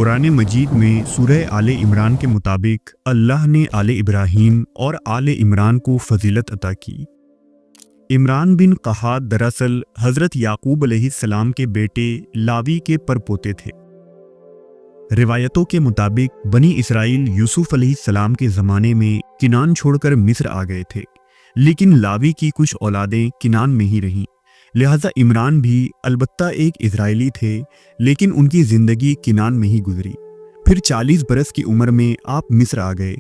قرآن مجید میں سورہ آل عمران کے مطابق اللہ نے آل ابراہیم اور آل عمران کو فضیلت عطا کی۔ عمران بن قحات دراصل حضرت یعقوب علیہ السلام کے بیٹے لاوی کے پرپوتے تھے۔ روایتوں کے مطابق بنی اسرائیل یوسف علیہ السلام کے زمانے میں کنعان چھوڑ کر مصر آ گئے تھے، لیکن لاوی کی کچھ اولادیں کنعان میں ہی رہیں، لہٰذا عمران بھی البتہ ایک اسرائیلی تھے لیکن ان کی زندگی کنعان میں ہی گزری۔ پھر 40 برس کی عمر میں آپ مصر آ گئے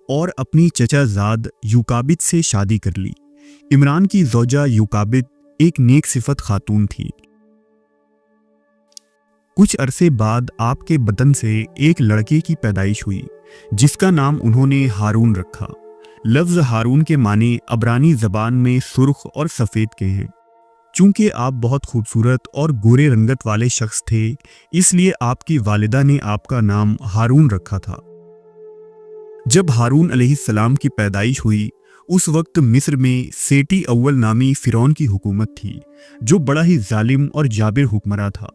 اور اپنی چچا زاد یوکابد سے شادی کر لی۔ عمران کی زوجہ یوکابد ایک نیک صفت خاتون تھی۔ کچھ عرصے بعد آپ کے بدن سے ایک لڑکے کی پیدائش ہوئی جس کا نام انہوں نے ہارون رکھا۔ لفظ ہارون کے معنی عبرانی زبان میں سرخ اور سفید کے ہیں۔ چونکہ آپ بہت خوبصورت اور گورے رنگت والے شخص تھے، اس لیے آپ کی والدہ نے آپ کا نام ہارون رکھا تھا۔ جب ہارون علیہ السلام کی پیدائش ہوئی، اس وقت مصر میں سیٹی اول نامی فرعون کی حکومت تھی، جو بڑا ہی ظالم اور جابر حکمراں تھا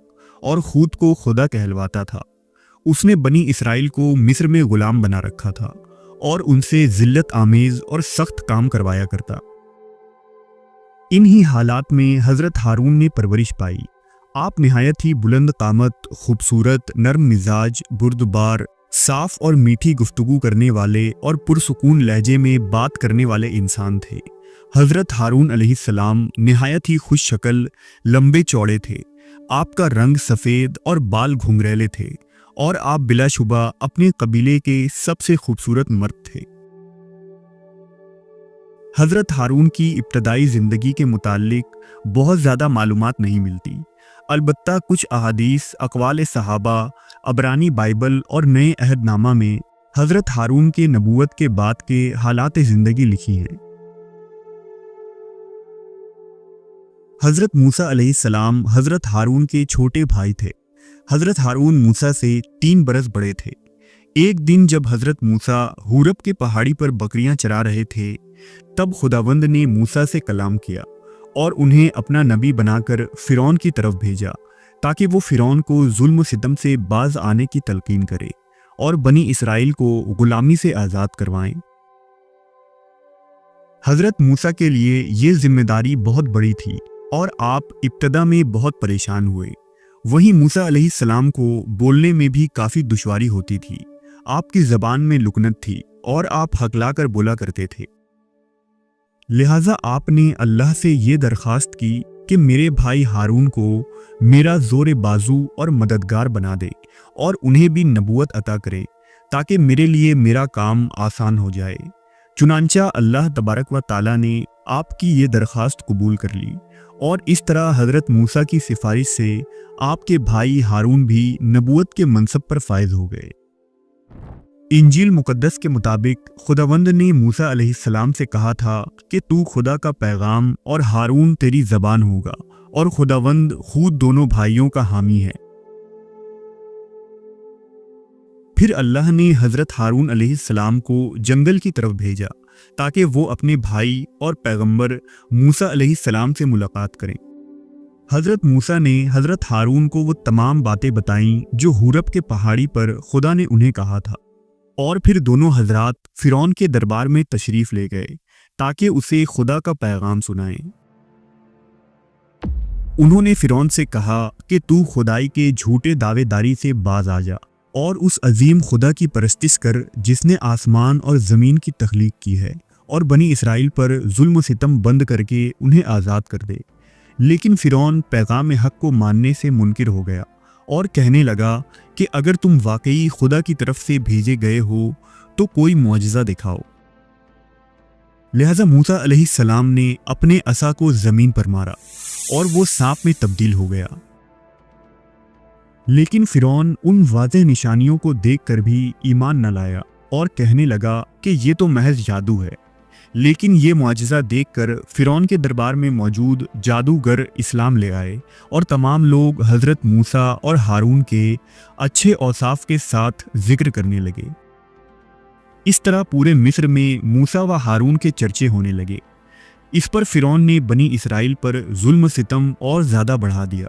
اور خود کو خدا کہلواتا تھا۔ اس نے بنی اسرائیل کو مصر میں غلام بنا رکھا تھا اور ان سے ذلت آمیز اور سخت کام کروایا کرتا۔ انہی حالات میں حضرت ہارون نے پرورش پائی۔ آپ نہایت ہی بلند قامت، خوبصورت، نرم مزاج، بردبار، صاف اور میٹھی گفتگو کرنے والے اور پرسکون لہجے میں بات کرنے والے انسان تھے۔ حضرت ہارون علیہ السلام نہایت ہی خوش شکل، لمبے چوڑے تھے۔ آپ کا رنگ سفید اور بال گھنگریلے تھے اور آپ بلا شبہ اپنے قبیلے کے سب سے خوبصورت مرد تھے۔ حضرت ہارون کی ابتدائی زندگی کے متعلق بہت زیادہ معلومات نہیں ملتی، البتہ کچھ احادیث، اقوال صحابہ، عبرانی بائبل اور نئے عہد نامہ میں حضرت ہارون کے نبوت کے بعد کے حالات زندگی لکھی ہیں۔ حضرت موسیٰ علیہ السلام حضرت ہارون کے چھوٹے بھائی تھے۔ حضرت ہارون موسیٰ سے 3 برس بڑے تھے۔ ایک دن جب حضرت موسیٰ حورب کے پہاڑی پر بکریاں چرا رہے تھے، تب خداوند نے موسیٰ سے کلام کیا اور انہیں اپنا نبی بنا کر فرعون کی طرف بھیجا تاکہ وہ فرعون کو ظلم و ستم سے باز آنے کی تلقین کرے اور بنی اسرائیل کو غلامی سے آزاد کروائیں۔ حضرت موسیٰ کے لیے یہ ذمہ داری بہت بڑی تھی اور آپ ابتدا میں بہت پریشان ہوئے۔ وہیں موسیٰ علیہ السلام کو بولنے میں بھی کافی دشواری ہوتی تھی۔ آپ کی زبان میں لکنت تھی اور آپ ہکلا کر بولا کرتے تھے۔ لہٰذا آپ نے اللہ سے یہ درخواست کی کہ میرے بھائی ہارون کو میرا زور بازو اور مددگار بنا دے اور انہیں بھی نبوت عطا کرے تاکہ میرے لیے میرا کام آسان ہو جائے۔ چنانچہ اللہ تبارک و تعالیٰ نے آپ کی یہ درخواست قبول کر لی اور اس طرح حضرت موسیٰ کی سفارش سے آپ کے بھائی ہارون بھی نبوت کے منصب پر فائز ہو گئے۔ انجیل مقدس کے مطابق خداوند نے موسیٰ علیہ السلام سے کہا تھا کہ تو خدا کا پیغام اور ہارون تیری زبان ہوگا، اور خداوند خود دونوں بھائیوں کا حامی ہے۔ پھر اللہ نے حضرت ہارون علیہ السلام کو جنگل کی طرف بھیجا تاکہ وہ اپنے بھائی اور پیغمبر موسیٰ علیہ السلام سے ملاقات کریں۔ حضرت موسیٰ نے حضرت ہارون کو وہ تمام باتیں بتائیں جو حورب کے پہاڑی پر خدا نے انہیں کہا تھا، اور پھر دونوں حضرات فرعون کے دربار میں تشریف لے گئے تاکہ اسے خدا کا پیغام سنائیں۔ انہوں نے فرعون سے کہا کہ تو خدائی کے جھوٹے دعوے داری سے باز آ جا اور اس عظیم خدا کی پرستش کر جس نے آسمان اور زمین کی تخلیق کی ہے، اور بنی اسرائیل پر ظلم و ستم بند کر کے انہیں آزاد کر دے۔ لیکن فرعون پیغام حق کو ماننے سے منکر ہو گیا اور کہنے لگا کہ اگر تم واقعی خدا کی طرف سے بھیجے گئے ہو تو کوئی معجزہ دکھاؤ۔ لہذا موسیٰ علیہ السلام نے اپنے عصا کو زمین پر مارا اور وہ سانپ میں تبدیل ہو گیا۔ لیکن فرعون ان واضح نشانیوں کو دیکھ کر بھی ایمان نہ لایا اور کہنے لگا کہ یہ تو محض جادو ہے۔ لیکن یہ معجزہ دیکھ کر فرعون کے دربار میں موجود جادوگر اسلام لے آئے اور تمام لوگ حضرت موسیٰ اور ہارون کے اچھے اوصاف کے ساتھ ذکر کرنے لگے۔ اس طرح پورے مصر میں موسیٰ و ہارون کے چرچے ہونے لگے۔ اس پر فرعون نے بنی اسرائیل پر ظلم و ستم اور زیادہ بڑھا دیا۔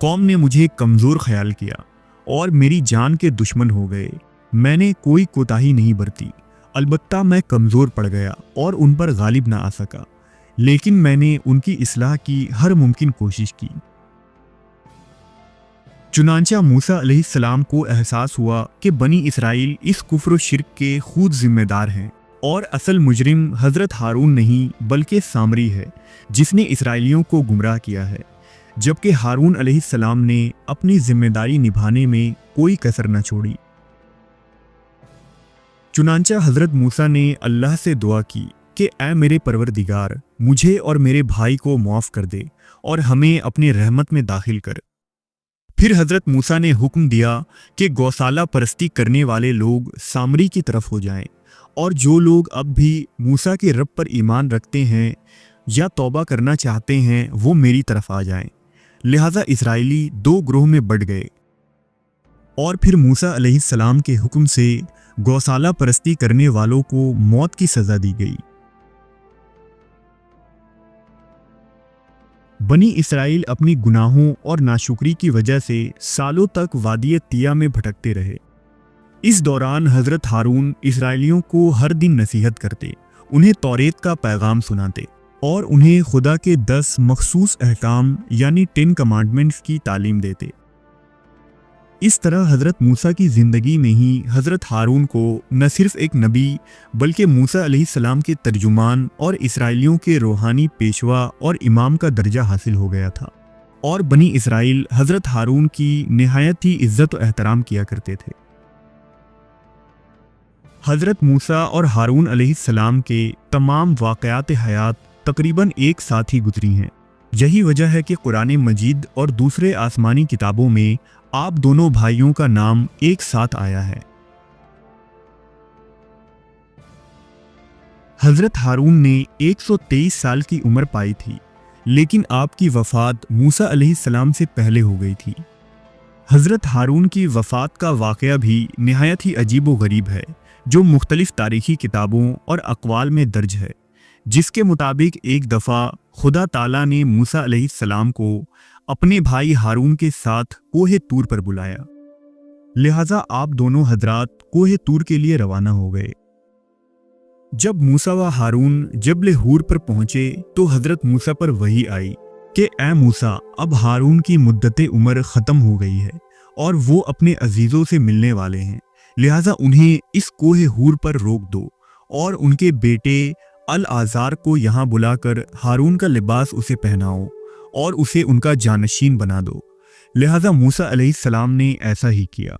قوم نے مجھے کمزور خیال کیا اور میری جان کے دشمن ہو گئے۔ میں نے کوئی کوتاہی نہیں برتی، البتہ میں کمزور پڑ گیا اور ان پر غالب نہ آ سکا، لیکن میں نے ان کی اصلاح کی ہر ممکن کوشش کی۔ چنانچہ موسیٰ علیہ السلام کو احساس ہوا کہ بنی اسرائیل اس کفر و شرک کے خود ذمہ دار ہیں، اور اصل مجرم حضرت ہارون نہیں بلکہ سامری ہے جس نے اسرائیلیوں کو گمراہ کیا ہے، جبکہ ہارون علیہ السلام نے اپنی ذمہ داری نبھانے میں کوئی کسر نہ چھوڑی۔ چنانچہ حضرت موسیٰ نے اللہ سے دعا کی کہ اے میرے پروردگار، مجھے اور میرے بھائی کو معاف کر دے اور ہمیں اپنی رحمت میں داخل کر۔ پھر حضرت موسیٰ نے حکم دیا کہ گوسالہ پرستی کرنے والے لوگ سامری کی طرف ہو جائیں، اور جو لوگ اب بھی موسیٰ کے رب پر ایمان رکھتے ہیں یا توبہ کرنا چاہتے ہیں وہ میری طرف آ جائیں۔ لہٰذا اسرائیلی دو گروہ میں بٹ گئے، اور پھر موسیٰ علیہ السلام کے حکم سے گوسالہ پرستی کرنے والوں کو موت کی سزا دی گئی۔ بنی اسرائیل اپنی گناہوں اور ناشکری کی وجہ سے سالوں تک وادی طیہ میں بھٹکتے رہے۔ اس دوران حضرت ہارون اسرائیلیوں کو ہر دن نصیحت کرتے، انہیں توریت کا پیغام سناتے اور انہیں خدا کے 10 مخصوص احکام یعنی 10 کمانڈمنٹس کی تعلیم دیتے۔ اس طرح حضرت موسیٰ کی زندگی میں ہی حضرت ہارون کو نہ صرف ایک نبی بلکہ موسیٰ علیہ السلام کے ترجمان اور اسرائیلیوں کے روحانی پیشوا اور امام کا درجہ حاصل ہو گیا تھا، اور بنی اسرائیل حضرت ہارون کی نہایت ہی عزت و احترام کیا کرتے تھے۔ حضرت موسیٰ اور ہارون علیہ السلام کے تمام واقعات حیات تقریباً ایک ساتھ ہی گزری ہیں۔ یہی وجہ ہے کہ قرآن مجید اور دوسرے آسمانی کتابوں میں آپ دونوں بھائیوں کا نام ایک ساتھ آیا ہے۔ حضرت ہارون نے 123 سال کی عمر پائی تھی، لیکن آپ کی وفات موسیٰ علیہ السلام سے پہلے ہو گئی تھی۔ حضرت ہارون کی وفات کا واقعہ بھی نہایت ہی عجیب و غریب ہے، جو مختلف تاریخی کتابوں اور اقوال میں درج ہے، جس کے مطابق ایک دفعہ خدا تعالیٰ نے موسیٰ علیہ السلام کو اپنے بھائی ہارون کے ساتھ کوہ طور پر بلایا، لہٰذا آپ دونوں حضرات کوہ طور کے لیے روانہ ہو گئے۔ جب موسیٰ و ہارون جبل حور پر پہنچے تو حضرت موسیٰ پر وحی آئی کہ اے موسیٰ، اب ہارون کی مدت عمر ختم ہو گئی ہے اور وہ اپنے عزیزوں سے ملنے والے ہیں، لہٰذا انہیں اس کوہ حور پر روک دو اور ان کے بیٹے العازار کو یہاں بلا کر ہارون کا لباس اسے پہناؤ اور اسے ان کا جانشین بنا دو۔ لہٰذا موسیٰ علیہ السلام نے ایسا ہی کیا۔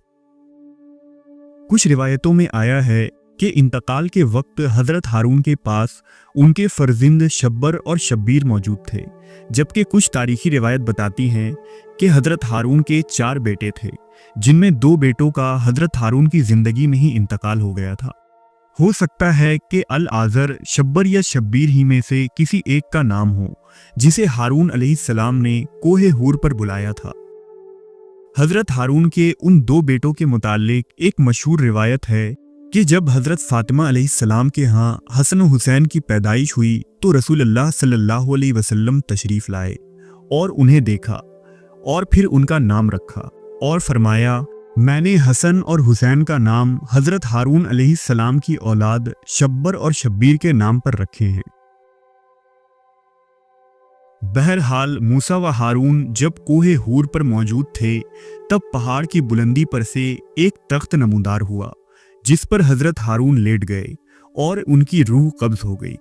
کچھ روایتوں میں آیا ہے کہ انتقال کے وقت حضرت ہارون کے پاس ان کے فرزند شبر اور شبیر موجود تھے، جبکہ کچھ تاریخی روایت بتاتی ہیں کہ حضرت ہارون کے 4 بیٹے تھے، جن میں 2 بیٹوں کا حضرت ہارون کی زندگی میں ہی انتقال ہو گیا تھا۔ ہو سکتا ہے کہ العازر شبر یا شبیر ہی میں سے کسی ایک کا نام ہو جسے ہارون علیہ السلام نے کوہ حور پر بلایا تھا۔ حضرت ہارون کے ان 2 بیٹوں کے متعلق ایک مشہور روایت ہے کہ جب حضرت فاطمہ علیہ السلام کے ہاں حسن و حسین کی پیدائش ہوئی تو رسول اللہ صلی اللہ علیہ وسلم تشریف لائے اور انہیں دیکھا اور پھر ان کا نام رکھا اور فرمایا، میں نے حسن اور حسین کا نام حضرت ہارون علیہ السلام کی اولاد شبر اور شبیر کے نام پر رکھے ہیں۔ بہرحال موسیٰ و ہارون جب کوہ حور پر موجود تھے تب پہاڑ کی بلندی پر سے ایک تخت نمودار ہوا جس پر حضرت ہارون لیٹ گئے اور ان کی روح قبض ہو گئی۔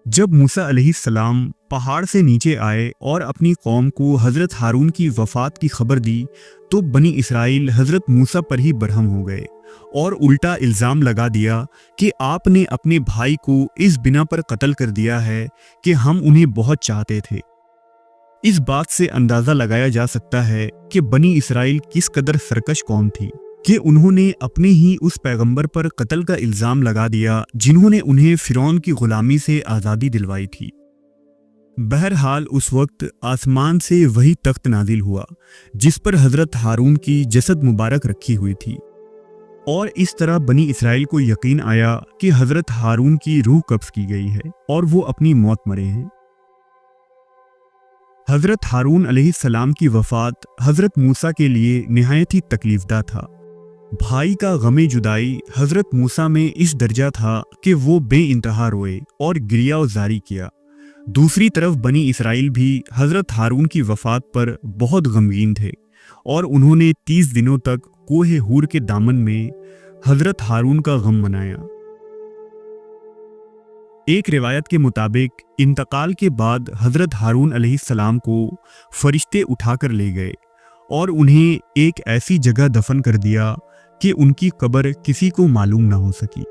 جب موسیٰ علیہ السلام پہاڑ سے نیچے آئے اور اپنی قوم کو حضرت ہارون کی وفات کی خبر دی تو بنی اسرائیل حضرت موسیٰ پر ہی برہم ہو گئے اور الٹا الزام لگا دیا کہ آپ نے اپنے بھائی کو اس بنا پر قتل کر دیا ہے کہ ہم انہیں بہت چاہتے تھے۔ اس بات سے اندازہ لگایا جا سکتا ہے کہ بنی اسرائیل کس قدر سرکش قوم تھی کہ انہوں نے اپنے ہی اس پیغمبر پر قتل کا الزام لگا دیا جنہوں نے انہیں فرعون کی غلامی سے آزادی دلوائی تھی۔ بہرحال اس وقت آسمان سے وہی تخت نازل ہوا جس پر حضرت ہارون کی جسد مبارک رکھی ہوئی تھی، اور اس طرح بنی اسرائیل کو یقین آیا کہ حضرت ہارون کی روح قبض کی گئی ہے اور وہ اپنی موت مرے ہیں۔ حضرت ہارون علیہ السلام کی وفات حضرت موسیٰ کے لیے نہایت ہی تکلیف دہ تھا۔ بھائی کا غم جدائی حضرت موسیٰ میں اس درجہ تھا کہ وہ بے انتہا روئے اور گریہ زاری کیا۔ دوسری طرف بنی اسرائیل بھی حضرت ہارون کی وفات پر بہت غمگین تھے اور انہوں نے 30 دنوں تک کوہ ہور کے دامن میں حضرت ہارون کا غم منایا۔ ایک روایت کے مطابق انتقال کے بعد حضرت ہارون علیہ السلام کو فرشتے اٹھا کر لے گئے اور انہیں ایک ایسی جگہ دفن کر دیا کہ ان کی قبر کسی کو معلوم نہ ہو سکی۔